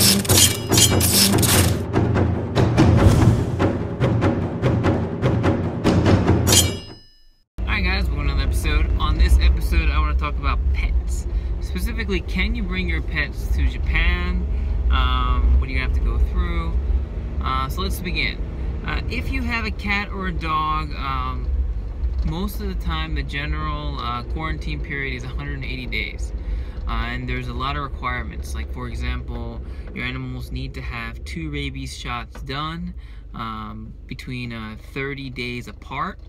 Alright guys, welcome to another episode. On this episode I want to talk about pets. Specifically, can you bring your pets to Japan? What do you have to go through? So let's begin. If you have a cat or a dog, most of the time the general quarantine period is 180 days. And there's a lot of requirements. Like, for example, your animals need to have 2 rabies shots done between 30 days apart.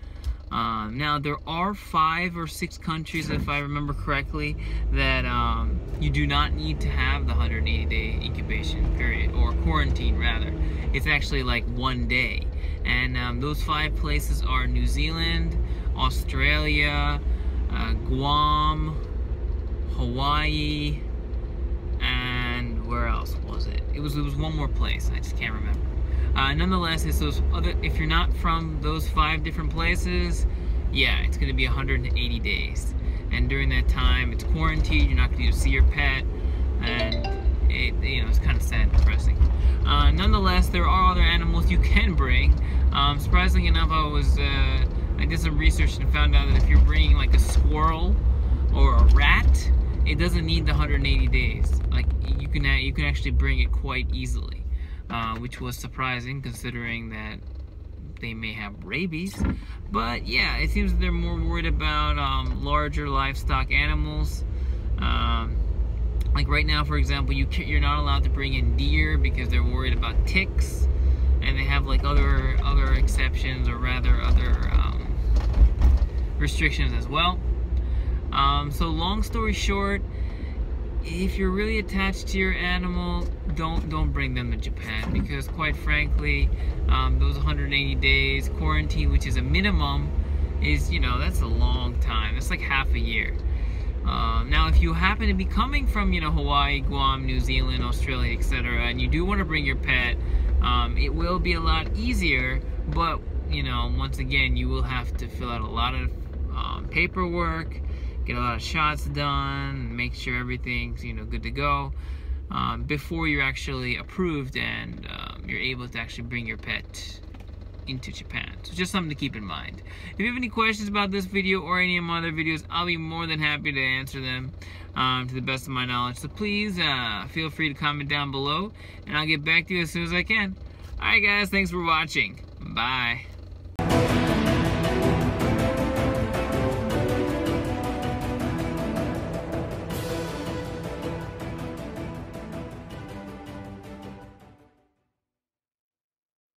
Now, there are 5 or 6 countries, if I remember correctly, that you do not need to have the 180-day incubation period, or quarantine rather. It's actually like 1 day. And those 5 places are New Zealand, Australia, Guam, Hawaii, and where else was it? It was one more place. I just can't remember. Nonetheless, it's those other. If you're not from those 5 different places, yeah, it's going to be 180 days. And during that time, it's quarantined. You're not going to see your pet, and it's kind of sad and depressing. Nonetheless, there are other animals you can bring. Surprisingly enough, I did some research and found out that if you're bringing like a squirrel or a rat, it doesn't need the 180 days. Like, you can actually bring it quite easily, which was surprising considering that they may have rabies. But yeah, it seems that they're more worried about larger livestock animals. Like right now, for example, you're not allowed to bring in deer because they're worried about ticks, and they have like other exceptions, or rather other restrictions as well. So long story short, if you're really attached to your animal, don't bring them to Japan, because quite frankly, those 180 days quarantine, which is a minimum, is, that's a long time. It's like half a year. Now, if you happen to be coming from, Hawaii, Guam, New Zealand, Australia, etc., and you do want to bring your pet, it will be a lot easier, but, once again, you will have to fill out a lot of paperwork, get a lot of shots done, make sure everything's, good to go, before you're actually approved and you're able to actually bring your pet into Japan. So just something to keep in mind. If you have any questions about this video or any of my other videos, I'll be more than happy to answer them to the best of my knowledge. So please feel free to comment down below, and I'll get back to you as soon as I can. Alright guys, thanks for watching. Bye.